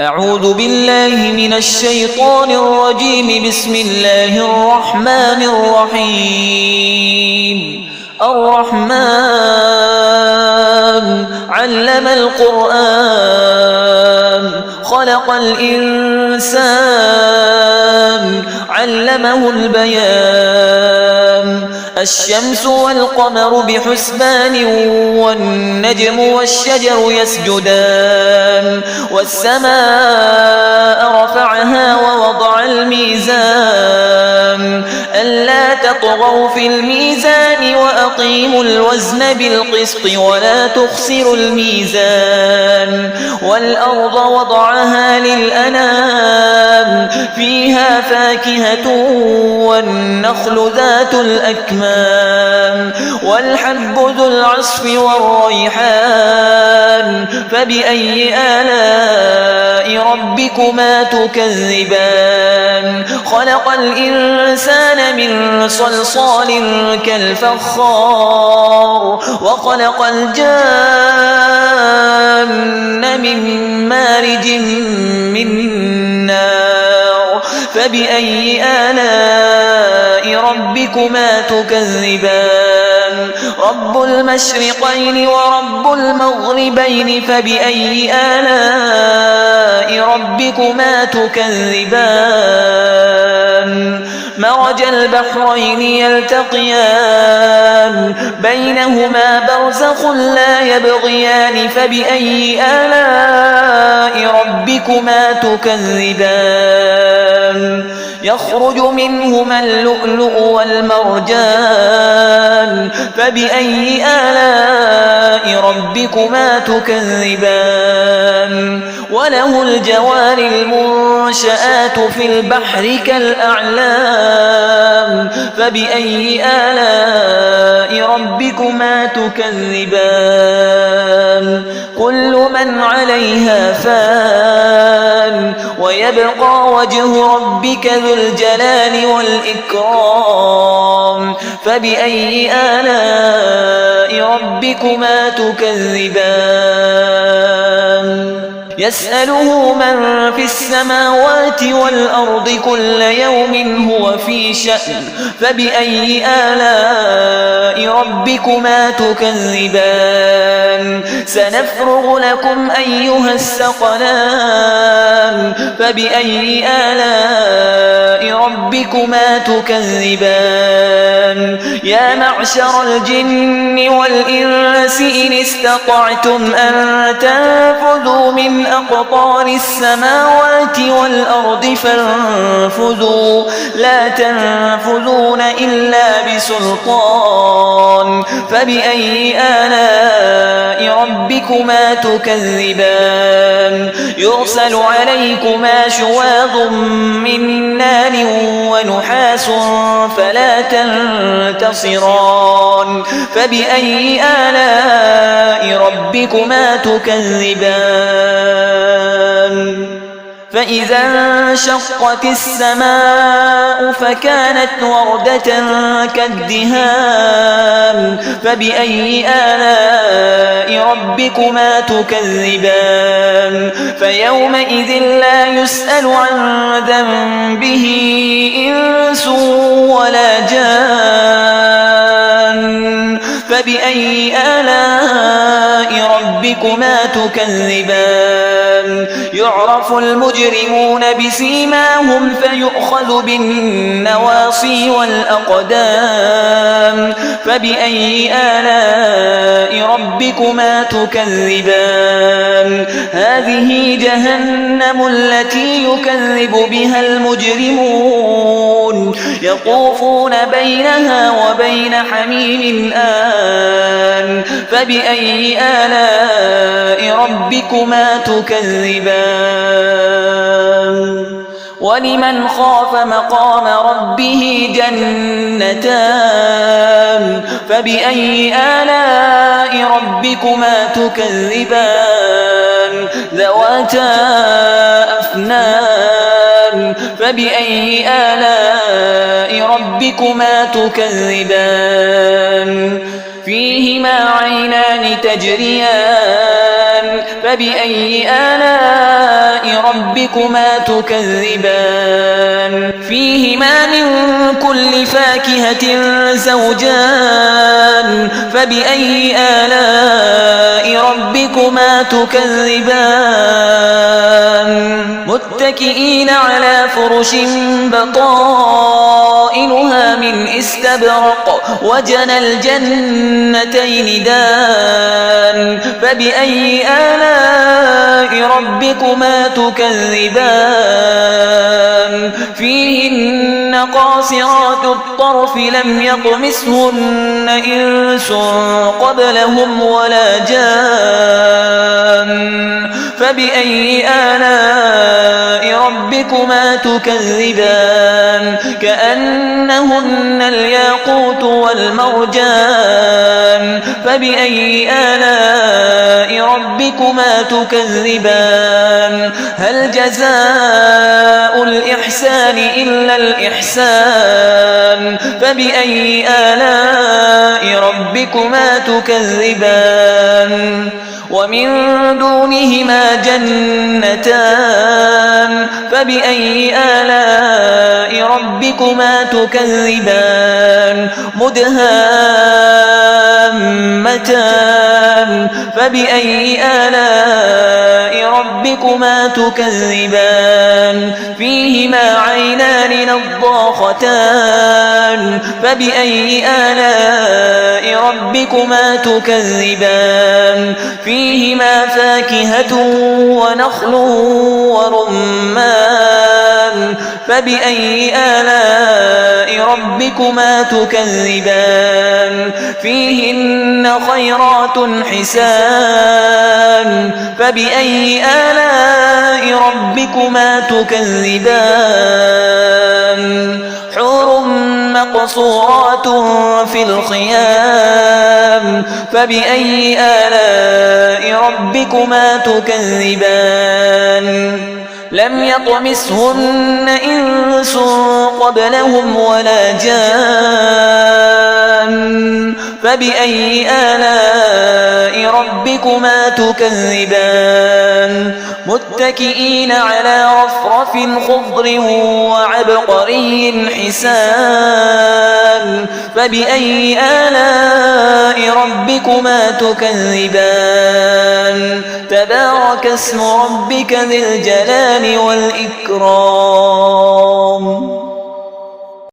أعوذ بالله من الشيطان الرجيم. بسم الله الرحمن الرحيم. الرحمن علم القرآن خلق الإنسان علمه البيان. الشمس والقمر بحسبان والنجم والشجر يسجدان. والسماء رفعها ووضع الميزان ألا تطغوا في الميزان وأقيموا الوزن بالقسط ولا تخسروا الميزان. والأرض وضعها للأنام فيها فاكهة والنخل ذات الأكمام والحب ذو العصف والريحان. فبأي آلاء ربكما تكذبان؟ خلق الإنسان من صلصال كالفخار وخلق الجان من مارج من نار. فبأي آلاء ربكما تكذبان؟ رب المشرقين ورب المغربين. فبأي آلاء ربكما تكذبان؟ مرج البحرين يلتقيان بينهما برزخ لا يبغيان. فبأي آلاء ربكما تكذبان؟ يخرج منهما اللؤلؤ والمرجان. فبأي آلاء ربكما تكذبان؟ وله الجوار المنشآت في البحر كالأعلام. فبأي آلاء ربكما تكذبان؟ كل من عليها فان ويبقى وجه ربك ذو الجلال والإكرام. فبأي آلاء ربكما تكذبان؟ يسأله من في السماوات والأرض كل يوم هو في شأن. فبأي آلاء ربكما تكذبان؟ سنفرغ لكم أيها الثقلان. فبأي آلاء ربكما تكذبان؟ يا معشر الجن والإنس إن استطعتم أن تنفذوا من أقطار السماوات والأرض فانفذوا لا تنفذون إلا بسلطان. فبأي آلاء ربكما تكذبان؟ يرسل عليكما شواظ من نار ونحاس فلا تنتصران. فبأي آلاء ربكما تكذبان؟ فإذا انشقت السماء فكانت وردة كالدهان. فبأي آلاء ربكما تكذبان؟ فيومئذ لا يسأل عن ذنبه إنس ولا جان. فبأي آلاء ربكما تكذبان؟ يعرف المجرمون بسيماهم فيؤخذ بالنواصي والأقدام. فبأي آلاء ربكما تكذبان؟ هذه جهنم التي يكذب بها المجرمون يطوفون بينها وبين حميم آن. فبأي آلاء ربكما تكذبان؟ ولمن خاف مقام ربه جنتان. فبأي آلاء ربكما تكذبان؟ ذواتا أفنان. فبأي آلاء ربكما تكذبان؟ فيهما عينان تجريان فبأي آلاء ربكما تكذبان فيهما من كل فاكهة زوجان فبأي آلاء ربكما تكذبان متكئين على فرش بطائنها من استبرق وجنى الجنتين دان فبأي آلاء ربكما تكذبان فيهن قاصرات الطرف لم يطمثهن إنس قبلهم ولا جان فبأي آلاء ربكما تكذبان كأنهن الياقوت والمرجان فبأي آلاء ربكما تكذبان هل جزاء الإحسان إلا الإحسان فبأي آلاء ربكما تكذبان ومن دونهما جنتان فبأي آلاء ربكما تكذبان مدهامتان فبأي آلاء ربكما تكذبان فيهما عينان نضاختان فبأي آلاء ربكما تكذبان فيهما فاكهة ونخل ورمان فبأي آلاء ربكما تكذبان فيهن خيرات حسان فبأي آلاء ربكما تكذبان حور مقصورات في الخيام فبأي آلاء ربكما تكذبان لم يطمثهن إنس قبلهم ولا جان فبأي آلاء ربكما تكذبان متكئين على رفرف خضر وعبقري حسان فبأي آلاء ربكما تكذبان تبارك اسم ربك ذي الجلال والإكرام